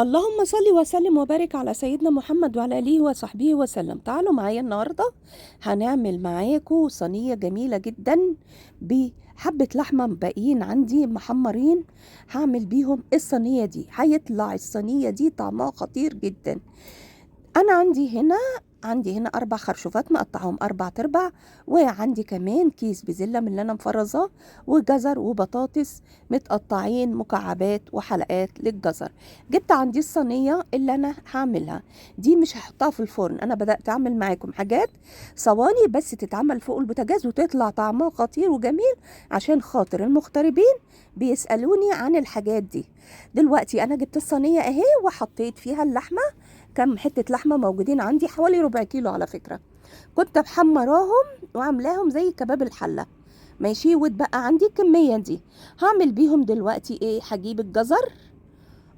اللهم صل وسلم وبارك على سيدنا محمد وعلى آله وصحبه وسلم. تعالوا معايا النهاردة هنعمل معاكم صينية جميلة جدا بحبة لحمة باقيين عندي محمرين. هعمل بيهم الصينية دي، هيطلع الصينية دي طعمها خطير جدا. أنا عندي هنا 4 خرشوفات مقطعهم 4 تربع، وعندي كمان كيس بزلة من اللي أنا مفرزاه، وجزر وبطاطس متقطعين مكعبات وحلقات للجزر. جبت عندي الصينية اللي أنا هعملها دي، مش هحطها في الفرن. أنا بدأت أعمل معاكم حاجات صواني بس تتعمل فوق البوتاجاز وتطلع طعمها خطير وجميل، عشان خاطر المغتربين بيسألوني عن الحاجات دي. دلوقتي أنا جبت الصينية أهي وحطيت فيها اللحمة. كم حتة لحمة موجودين عندي؟ حوالي ربع كيلو على فكرة. كنت محمراهم وعاملاهم زي كباب الحلة، ماشي. واتبقى عندي الكمية دي، هعمل بيهم دلوقتي ايه؟ هجيب الجزر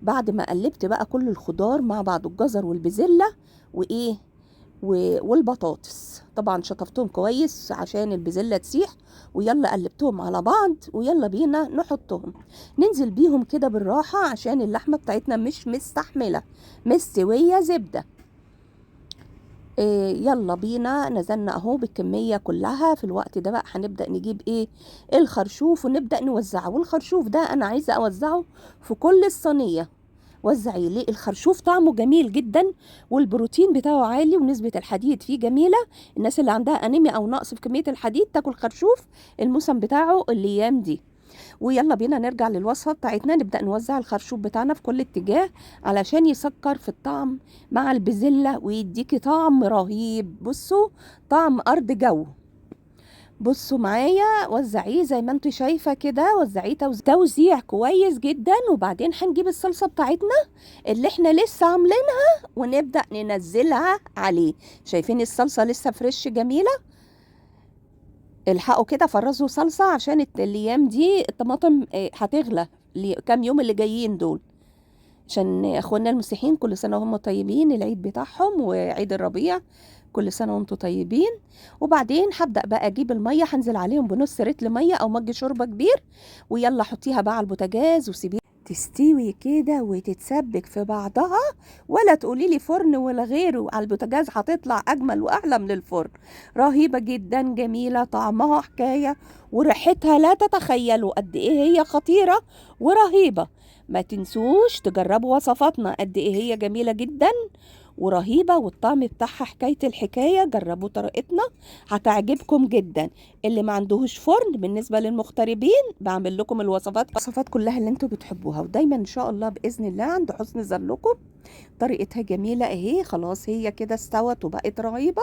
بعد ما قلبت بقى كل الخضار مع بعض، الجزر والبزلة وايه والبطاطس. طبعا شطفتهم كويس عشان البزلة تسيح، ويلا قلبتهم على بعض، ويلا بينا نحطهم ننزل بيهم كده بالراحة عشان اللحمة بتاعتنا مش مستحملة، مستوية زبدة. يلا بينا نزلنا اهو بالكمية كلها. في الوقت ده بقى هنبدأ نجيب ايه؟ الخرشوف، ونبدأ نوزعه. والخرشوف ده انا عايزة اوزعه في كل الصينية. وزعي ليه؟ الخرشوف طعمه جميل جدا، والبروتين بتاعه عالي، ونسبة الحديد فيه جميلة. الناس اللي عندها انيميا او نقص في كمية الحديد تاكل خرشوف، الموسم بتاعه الايام دي. ويلا بينا نرجع للوصفة بتاعتنا، نبدأ نوزع الخرشوف بتاعنا في كل اتجاه علشان يسكر في الطعم مع البزلة ويديكي طعم رهيب. بصوا، طعم أرض جو. بصوا معايا، وزعيه زي ما انتوا شايفة كده، وزعيه توزيع كويس جدا. وبعدين هنجيب الصلصة بتاعتنا اللي احنا لسه عاملينها ونبدأ ننزلها عليه. شايفين الصلصة لسه فريش جميلة؟ الحقوا كده فرزوا صلصة عشان الايام دي الطماطم هتغلى كام يوم اللي جايين دول، عشان اخواننا المسيحيين كل سنة وهم طيبين، العيد بتاعهم وعيد الربيع، كل سنة وانتم طيبين. وبعدين هبدأ بقى اجيب المية، هنزل عليهم بنص رتل مية او مج شوربة كبير، ويلا حطيها بقى على البوتاجاز وسيبيها تستوي كده وتتسبك في بعضها. ولا تقولي لي فرن ولا غيره، على البوتاجاز هتطلع اجمل واحلى من الفرن. رهيبة جدا، جميلة، طعمها حكاية، وريحتها لا تتخيلوا قد ايه هي خطيرة ورهيبة. ما تنسوش تجربوا وصفاتنا، قد ايه هي جميلة جدا ورهيبة، والطعم بتاعها حكاية الحكاية. جربوا طريقتنا هتعجبكم جدا. اللي ما عندهوش فرن، بالنسبة للمغتربين بعمل لكم الوصفات كلها اللي انتوا بتحبوها، ودايما ان شاء الله بإذن الله عند حسن ظنكم. طريقتها جميلة اهي، خلاص هي كده استوت وبقت رهيبة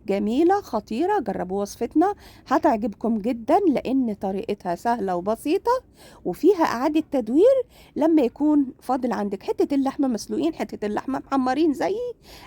جميلة خطيرة. جربوا وصفتنا هتعجبكم جدا، لان طريقتها سهلة وبسيطة وفيها اعادة تدوير. لما يكون فاضل عندك حتة اللحمة مسلوقين، حتة اللحمة محمرين، زي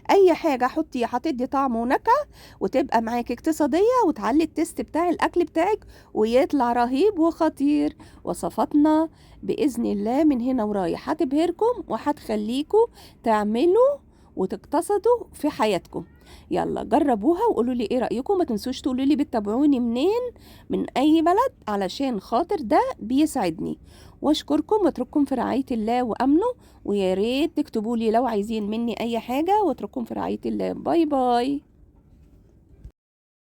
اي حاجة حطيها هتدي طعم ونكهة، وتبقى معاك اقتصادية، وتعلي التست بتاع الاكل بتاعك ويطلع رهيب وخطير. وصفاتنا بإذن الله من هنا ورايح هتبهركم وهتخليكم تعملوا وتقتصدوا في حياتكم. يلا جربوها وقولوا لي ايه رأيكم. ما تنسوش تقولوا لي بتتابعوني منين، من اي بلد، علشان خاطر ده بيسعدني. واشكركم واترككم في رعاية الله وامنه. ويا ريت تكتبوا لي لو عايزين مني اي حاجة، واترككم في رعاية الله. باي باي.